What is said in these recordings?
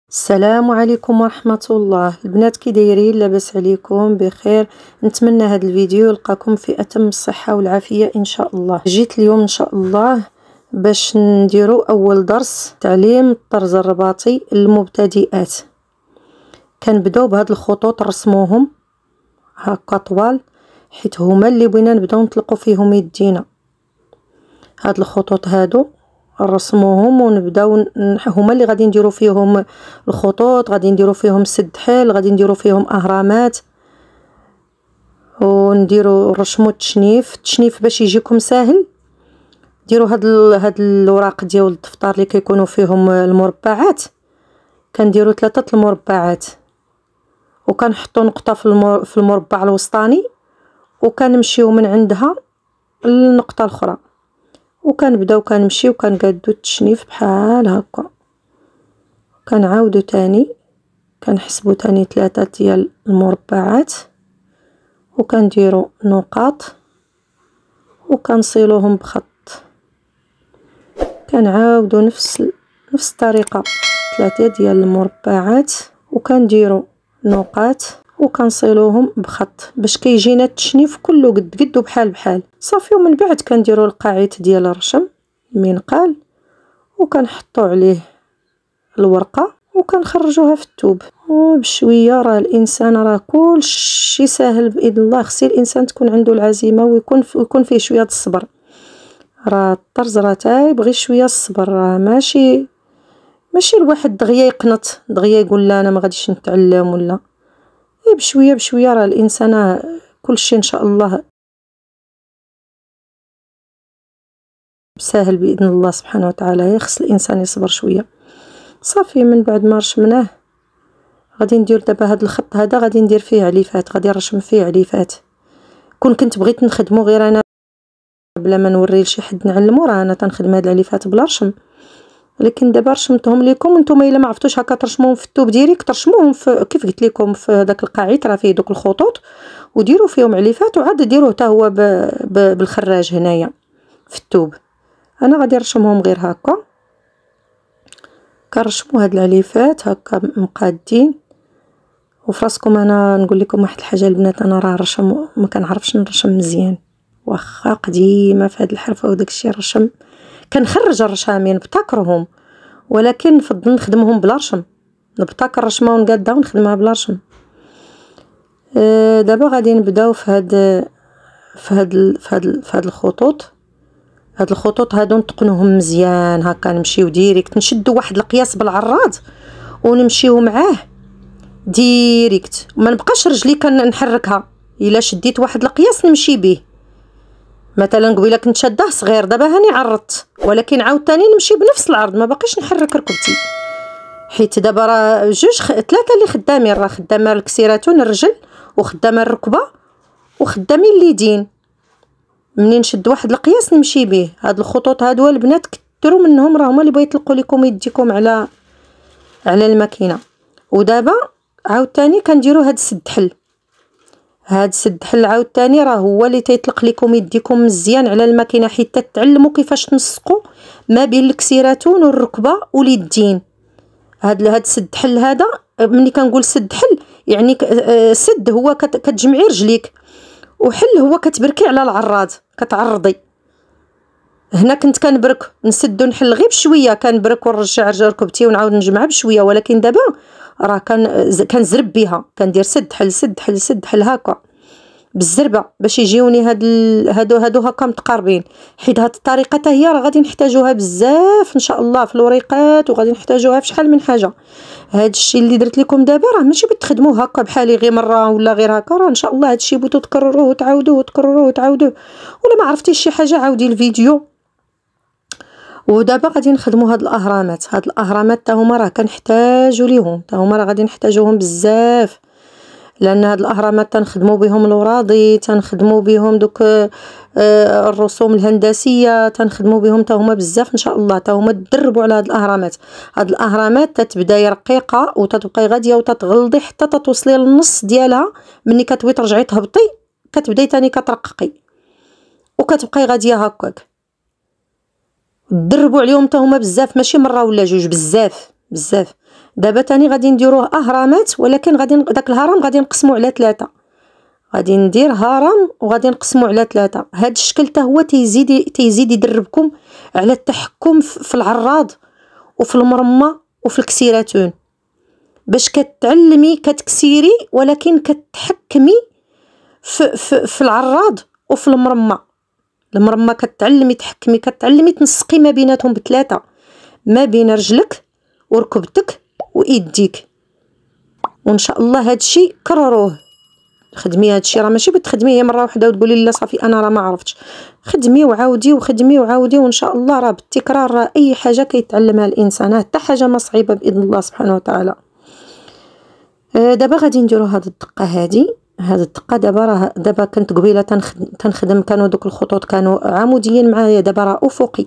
السلام عليكم ورحمة الله. البنات كي دايرين؟ لاباس عليكم بخير؟ نتمنى هذا الفيديو يلقاكم في اتم الصحة والعافية ان شاء الله. جيت اليوم ان شاء الله باش نديرو اول درس تعليم الطرز الرباطي للمبتدئات. كنبداو بهاد الخطوط نرسموهم هكا طوال، حيت هما اللي بغينا نبداو نطلقو فيهم يدينا. هاد الخطوط هادو نرسموهم ونبداو هما اللي غادي نديرو فيهم الخطوط، غادي نديرو فيهم سد حيل، غادي نديرو فيهم اهرامات، ونديرو نرشمو التشنيف باش يجيكم ساهل. ديروا هاد الوراق ديال الدفتر اللي كيكونوا فيهم المربعات، كنديروا 3 المربعات وكنحطوا نقطه في المربع الوسطاني، وكنمشيو من عندها للنقطه الاخرى، وكنبداو كنمشيو كنقادو التشنيف بحال هكا. كنعاودو تاني كنحسبو تاني 3 ديال المربعات، وكنديرو نقاط وكنصيلوهم بخط. كنعاودو نفس الطريقه 3 ديال المربعات وكنديرو نقاط وكنصيلوهم بخط باش كيجينا التشنيف كله قد بحال صافي. ومن بعد كنديرو القاعده ديال الرشم المنقال وكنحطو عليه الورقه وكنخرجوها في الثوب. وبشويه راه الانسان راه كلشي ساهل باذن الله. خصي الانسان تكون عنده العزيمه ويكون فيه شويه الصبر. راه الطرز راه تايبغي شويه الصبر، راه ماشي الواحد دغيا يقنط دغيا يقول لا انا ما غاديش نتعلم ولا بشويه راه الانسان كلشي ان شاء الله ساهل باذن الله سبحانه وتعالى. خص الانسان يصبر شويه صافي. من بعد ما رشمناه غادي ندير دابا هذا الخط هذا غادي ندير فيه عليفات، غادي نرشم فيه عليفات. كنت بغيت نخدمو غير انا بلا ما نوري لشي حد نعلمو، راه انا تنخدم هاد العليفات بلا رشم، ولكن دابا رشمتهم لكم. نتوما الا ما عرفتوش هكا ترشموهم في الثوب ديريكت، ترشموهم في كيف قلت لكم في داك القاعد راه فيه دوك الخطوط، وديروا فيهم عليفات وعاد ديروه حتى هو بالخراج هنايا في الثوب. انا غادي نرشمهم غير هكا. كنرشموا هاد العليفات هكا مقادين. وفراسكم انا نقول لكم واحد الحاجه البنات، انا راه نرشم ما كنعرفش نرشم مزيان، واخا قديمه في هاد الحرفه وداك الشيء الرشم كنخرج الرشامين نبتكرهم، ولكن نفضل نخدمهم بلا رشم. نبتكر رشمه ونقادها ونخدمها بلا رشم. دابا غادي نبداو في هاد الخطوط. هاد الخطوط هادو نتقنوهم مزيان هكا. نمشيو ديريكت نشدو واحد القياس بالعراض ونمشيو معاه ديريكت، ما نبقاش رجلي كنحركها. الا شديت واحد القياس نمشي به. مثلا قبيله كنت شاده صغير، دابا هاني عرضت، ولكن عاوتاني نمشي بنفس العرض، ما باقيش نحرك ركبتي، حيت دابا راه 3 اللي خدامين. راه خدامه الكسيراتون الرجل، وخدامه الركبه، وخدامين اليدين. منين نشد واحد القياس نمشي به. هاد الخطوط هادو البنات كثروا منهم، راه هما اللي بغيت يطلقوا لكم يديكم على الماكينه. ودابا عاوتاني كنديروا هاد السد حل. هاد السد حل عاوتاني راه هو اللي تيطلق لكم يديكم مزيان على الماكينه، حيت تتعلموا كيفاش تنسقوا ما بين الكسيراتون والركبه واليدين. هاد السد حل هذا، ملي كنقول سد حل يعني سد هو كتجمعي رجليك، وحل هو كتبركي على العراض كتعرضي. هنا كنت كنبرك نسد ونحل غير بشويه، كنبرك ونرجع ركبتي ونعاود نجمعها بشويه، ولكن دابا راه كنزرب بها، كندير سد حل سد حل سد حل هكا بالزربه باش يجيوني هادو هكا متقاربين. حيت هاد الطريقه حتى هي راه غادي نحتاجوها بزاف ان شاء الله في الوريقات، وغادي نحتاجوها في شحال من حاجه. هاد الشيء اللي درت لكم دابا راه ماشي بتخدموه هكا بحالي غير مره ولا غير هكا، راه ان شاء الله هاد الشيء بغيتو تكرروه وتعاودوه وتكرروه وتعاودوه. ولا ما عرفتيش شي حاجه عاودي الفيديو. ودابا غادي نخدموا هاد الاهرامات. هاد الاهرامات حتى هما راه كنحتاجوا ليهم، حتى هما راه غادي نحتاجوهم بزاف، لان هاد الاهرامات تنخدموا بهم الوراضي، تنخدموا بهم دوك الرسوم الهندسيه، تنخدموا بهم حتى هما بزاف ان شاء الله. حتى هما تدربوا على هاد الاهرامات. هاد الاهرامات تتبداي رقيقه وتتبقاي غاديه وتتغلضي حتى توصلي للنص ديالها. ملي كتبغي ترجعي تهبطي كتبداي تاني كترققي وكتبقاي غاديه هكاك. دربوا عليهم حتى هما بزاف، ماشي مره ولا جوج، بزاف. دابا تاني غادي نديروه اهرامات، ولكن غادي داك الهرم غادي نقسمو على 3. غادي ندير هرم وغادي نقسمو على 3. هاد الشكل حتى هو تيزيد يدربكم على التحكم في العراض وفي المرمى وفي الكسيراتون، باش كتعلمي كتكسيري ولكن كتحكمي في العراض وفي المرمى كتعلمي تحكمي، كتعلمي تنسقي ما بيناتهم ب3، ما بين رجلك وركبتك وايديك. وان شاء الله هادشي كرروه، خدمي هادشي، راه ماشي بتخدميه مره واحده وتقولي لا صافي انا راه ما عرفتش. خدمي وعاودي وخدمي وعاودي، وان شاء الله راه بالتكرار راه اي حاجه كيتعلمها الانسان، حتى حاجه ما صعيبه باذن الله سبحانه وتعالى. دابا غادي نديرو هاد الدقه هاد الدقه. دابا كنت قبيله تنخدم كانوا دوك الخطوط كانوا عموديين معايا، دابا راه افقي.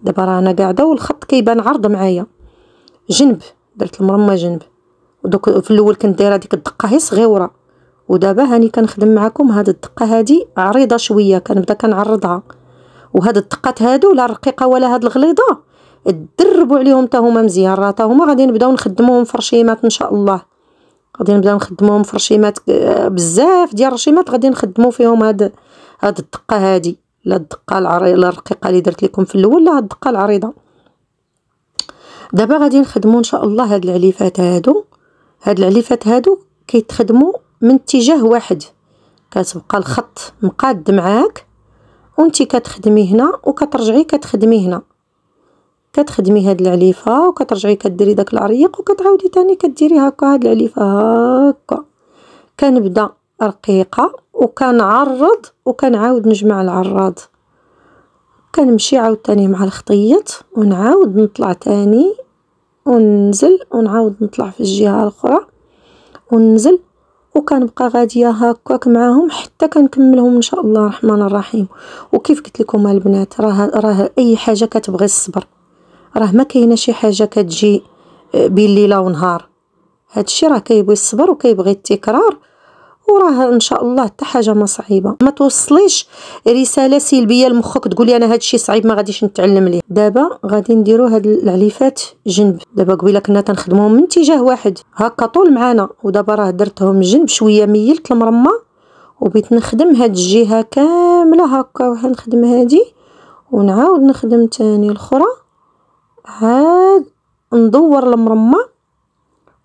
دابا راه انا قاعده والخط كيبان عرض معايا جنب، درت المرمى جنب. ودوك في الاول كنت دايره ديك الدقه هي صغيره، ودابا هاني كنخدم معكم هاد الدقه هادي عريضه شويه، كنبدا كنعرضها. وهاد الدقات هادو لا رقيقه ولا هاد الغليظه دربوا عليهم حتى هما مزيان، راه حتى هما غادي نبداو نخدموهم في رشيمات ان شاء الله. غادي نبداو نخدموهم في رشيمات، بزاف ديال الرشيمات غادي نخدموا فيهم هاد الدقه هادي، لا الدقه العريضه الرقيقه اللي درت لكم في الاول، لا الدقه العريضه. دابا غادي نخدموا ان شاء الله هاد العليفات هادو كيتخدموا من اتجاه واحد، كتبقى الخط مقاد معاك وانتي كتخدمي هنا وكترجعي كتخدمي هنا، كتخدمي هاد العليفه وكترجعي كديري داك العريق وكتعاودي تاني كديري هكا هاد العليفه هكا. كنبدا رقيقه وكنعرض وكنعاود نجمع العراض، كنمشي عاوتاني مع الخطيط ونعاود نطلع تاني وننزل ونعاود نطلع في الجهه الاخرى وننزل، وكنبقى غاديه هكاك معاهم حتى كنكملهم ان شاء الله الرحمن الرحيم. وكيف قلت لكم البنات، راه اي حاجه كتبغي الصبر، راه ما كاينه شي حاجه كتجي بين ليله ونهار. هادشي راه كيبغي الصبر وكيبغي التكرار، وراه ان شاء الله حتى حاجه ما صعيبه. ما توصليش رساله سلبيه لمخك تقولي انا هادشي صعيب ما غاديش نتعلم ليه. دابا غادي نديرو هاد العليفات جنب. دابا قبيله كنا تنخدموهم من اتجاه واحد هكا طول معانا، ودابا راه درتهم جنب شويه، ميلت المرمى وبغيت نخدم هاد الجهه كامله هكا، وغنخدم هادي ونعاود نخدم تاني الاخرى، عاد ندور المرمى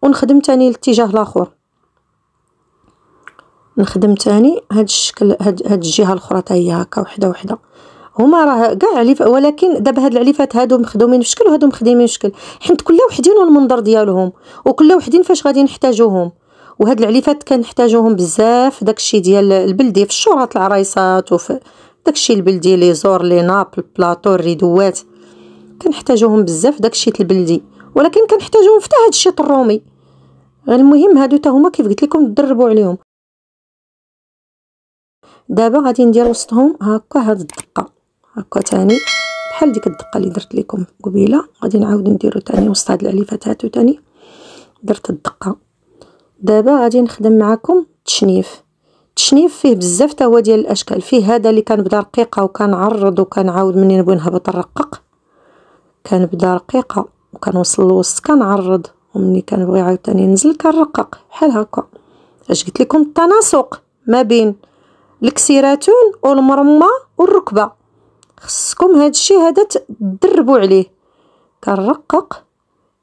ونخدم تاني الاتجاه الاخر، نخدم تاني هاد الشكل، هاد الجهه الاخرى حتى هي هكا وحده وحده. هما راه كاع عليفه، ولكن دابا هاد العليفات هادو مخدومين في شكل وهادو مخدومين في شكل، حيت كل وحدين والمنظر ديالهم وكل وحدين فاش غادي نحتاجوهم. وهاد العليفات كنحتاجوهم بزاف داكشي ديال البلدي في الشورات العرايسات وفي داكشي البلدي لي زور لي نابل بلاطو الريدوات، كنحتاجوهم بزاف داكشي البلدي، ولكن كنحتاجوهم حتى هاد الشيط الرومي. المهم هادو حتى هما كيف قلت لكم تدربوا عليهم. دابا غادي ندير وسطهم هكا هاد الدقه هكا تاني بحال ديك الدقه اللي درت لكم قبيله، غادي نعاود نديرو تاني وسط هاد العليفات هاتو تاني درت الدقه. دابا غادي نخدم معكم التشنيف فيه بزاف تا هو ديال الاشكال. فيه هذا اللي كنبدا رقيقه وكنعرض وكنعاود منين نبغي نهبط نرقق، كنبدا رقيقه وكنوصل للوسط كنعرض، ومني كنبغي عاوتاني ننزل كنرقق بحال هكا. اش قلت لكم التناسق ما بين الكسيراتون والمرمى والركبه، خصكم هادشي هذا تدربوا عليه. كنرقق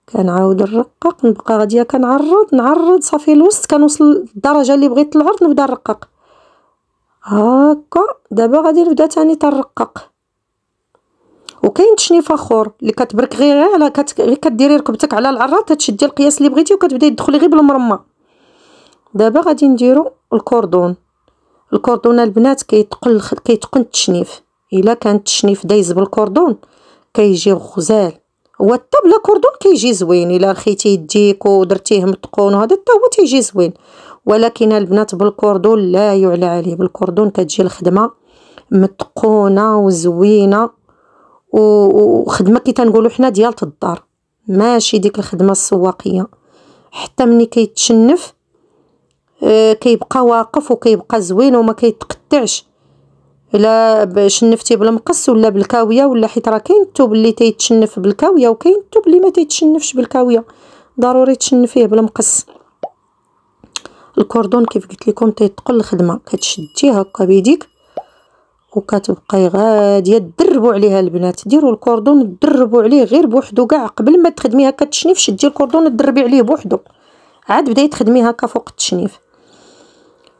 كنعاود نرقق، نبقى غاديه نعرض صافي الوسط، كنوصل للدرجه اللي بغيت العرض نبدا نرقق هكا. دابا غادي نبدا تاني تنرقق. وكاين تشنيف اخر اللي كتبرك غير على غير كديري ركبتك على العراض، تشدي القياس اللي بغيتي وكتبداي تدخلي غير بالمرمى. دابا غادي نديرو الكوردون البنات كيتقن التشنيف. الا كان التشنيف دايز بالكوردون كيجي غزال، هو حتى بلا كوردون كيجي زوين. الا رخيتي يديك ودرتيه متقون وهذا حتى هو تيجي زوين، ولكن البنات بالكوردون لا يعلى عليه. بالكوردون كتجي الخدمه متقونه وزوينه، وخدمه كي تنقولوا حنا ديال الدار، ماشي ديك الخدمه السواقيه. حتى ملي كيتشنف كيبقى واقف وكيبقى زوين وما كيتقطعش. الا شنفتي بالمقص ولا بالكاويه، ولا حيت راه كاين الثوب اللي تيتشنف بالكاويه وكاين الثوب اللي ما تيتشنفش بالكاويه، ضروري تشنفيه بالمقص. الكوردون كيف قلت لكم تيتقل الخدمه، كتشديه هكا بيديك وكتبقاي غاديه تدربوا عليها البنات. ديروا الكوردون تدربوا عليه غير بوحدو كاع قبل ما تخدمي هكا التشنيف، شدي الكوردون تدربي عليه بوحدو عاد بداي تخدمي هكا فوق التشنيف.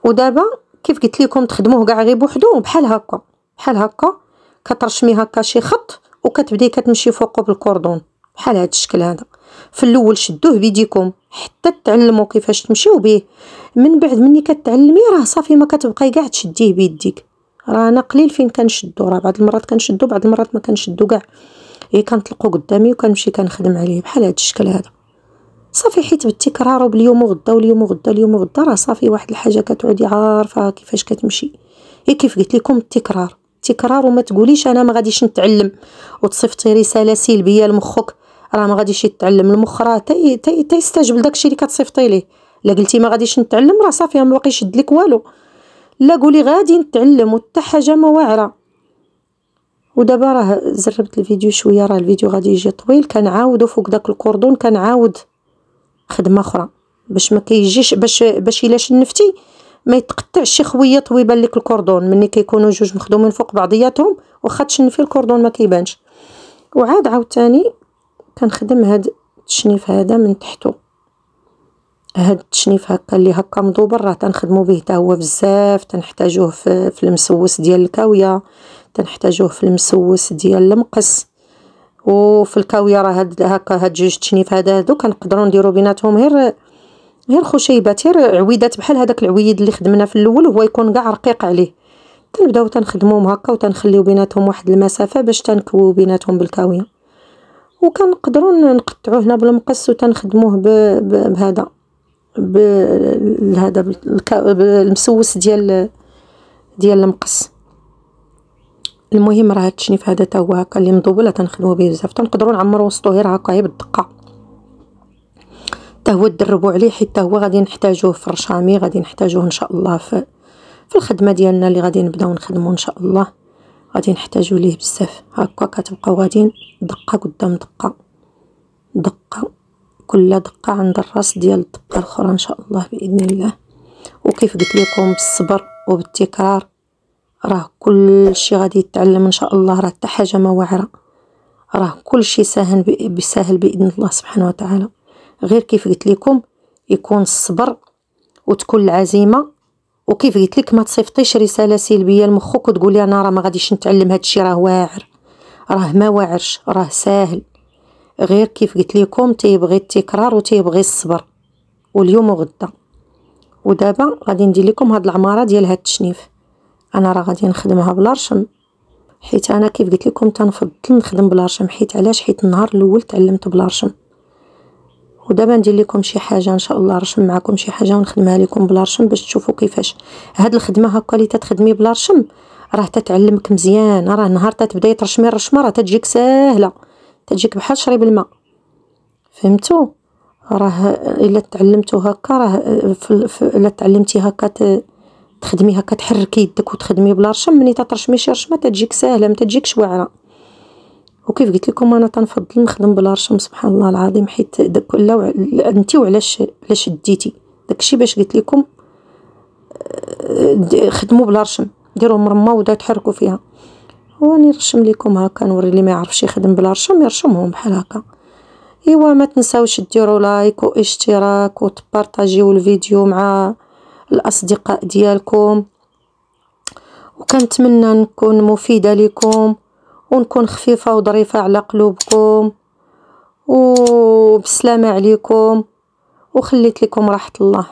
ودابا كيف قلت لكم تخدموه كاع غير بوحدو بحال هكا بحال هكا، كترشمي هكا شي خط وكتبداي كتمشي فوقو بالكوردون بحال هذا الشكل هذا. في الاول شدوه بيديكم حتى تعلموا كيفاش تمشيو به، من بعد مني كتعلمي راه صافي ما كتبقاي كاع تشديه بيديك. راه انا قليل فين كنشدو، راه بعض المرات كنشدو بعض المرات ما كنشدو كاع، هي كنطلقو قدامي وكنمشي كنخدم عليه بحال هذا الشكل هذا صافي. حيت بالتكرار وباليوم وغدا واليوم وغدا اليوم وغدا راه صافي واحد الحاجه كتعودي عارفه كيفاش كتمشي. هي كيف قلت لكم التكرار تكرار، وما تقوليش انا ما غاديش نتعلم وتصيفطي رساله سلبيه لمخك راه ما غاديش يتعلم. المخ راه تيستجب لداكشي اللي كتصيفطي ليه. لا قلتي ما غاديش نتعلم راه صافي ما باقي يشد لك والو، لا قولي غادي نتعلم وحتى حاجه ما واعره. ودابا راه زربت الفيديو شويه، راه الفيديو غادي يجي طويل، كنعاودو فوق داك الكوردون كنعاود خدمه اخرى باش ما كيجيش باش الا شنفتي ما يتقطعش شي خويط ويبان لك الكوردون ملي كيكونوا جوج مخدومين فوق بعضياتهم، واخا تشنفي الكوردون ما كيبانش. وعاد عاوتاني كنخدم هاد التشنيف هذا من تحتو، هاد التشنيف هكا اللي هكا مدوبر راه تنخدموا به حتى هو بزاف. تنحتاجوه في المسوس ديال الكاويه، تنحتاجوه في المسوس ديال المقص، وفي الكاويه راه هاد جوج تشنيف هادو كنقدروا نديروا بيناتهم غير خشيبات، غير عويدات بحال هذاك العويد اللي خدمنا في الاول وهو يكون كاع رقيق عليه. تنبداو تنخدموهم هكا وتنخليو بيناتهم واحد المسافه باش تنكوو بيناتهم بالكاويه، وكنقدروا نقطعوه هنا بالمقص وتنخدموه بهذا بهذا بالمسوس ديال المقص. المهم راه هاد التشنيف هذا تا هو هكا اللي مضوبل تنخدموا به بزاف، تنقدروا نعمروا وسطو غير هكا بالدقه تا هو تدربوا عليه، حيت هو غادي نحتاجوه في الرشامي، غادي نحتاجوه ان شاء الله في الخدمه ديالنا اللي غادي نبداو نخدموا ان شاء الله، غادي نحتاجوا ليه بزاف. هكا كتبقاو غاديين دقه قدام دقه دقه، كل دقه عند الراس ديال الدقه الاخرى ان شاء الله باذن الله. وكيف قلت لكم بالصبر وبالتكرار راه كل شيء غادي يتعلم ان شاء الله، راه حتى حاجه ما واعره، راه كل شيء سهل باذن الله سبحانه وتعالى. غير كيف قلت لكم يكون الصبر وتكون العزيمه. وكيف قلت لك ما تصيفطيش رساله سلبيه لمخك وتقولي انا راه ما غاديش نتعلم هذا الشيء راه واعر، راه ما واعرش راه ساهل. غير كيف قلت لكم تيبغي التكرار وتيبغي الصبر واليوم وغدا. ودابا غادي ندير لكم هاد العماره ديال هاد التشنيف، انا راه غادي نخدمها بلا رشم، حيت انا كيف قلت لكم تنفضل نخدم بلا رشم. حيت علاش؟ حيت النهار الاول تعلمت بلا رشم، ودابا ندير لكم شي حاجه ان شاء الله رشم معكم شي حاجه ونخدمها لكم بلا رشم باش تشوفوا كيفاش هاد الخدمه هكا اللي تتخدمي بلا رشم راه تتعلمك مزيان. راه نهار تبداي ترشمي الرشمه راه تجيك ساهله، تجيك بحال شريب الماء، فهمتوا؟ راه الا تعلمتو هكا راه الا تعلمتي هكا تخدمي هكا تحركي يدك وتخدمي بلا رشم، ملي ترشمي شي رشمه تجيك ساهله ما تجيكش واعره. وكيف قلت لكم انا تنفضل نخدم بلا رشم سبحان الله العظيم، حيت داك انت وعلاش ديتي داكشي باش قلت لكم خدموا بلا رشم، ديروا مرمى ودا تحركوا فيها. وراني نرشم لكم هكا نوري اللي ما يعرفش يخدم بلا رشم يرشمهم بحال هكا. ايوا ما تنساوش ديروا لايك واشتراك وتبارطاجيو الفيديو مع الاصدقاء ديالكم، وكنتمنى نكون مفيده لكم ونكون خفيفه وظريفه على قلوبكم، وبسلامه عليكم، وخليت لكم راحه الله.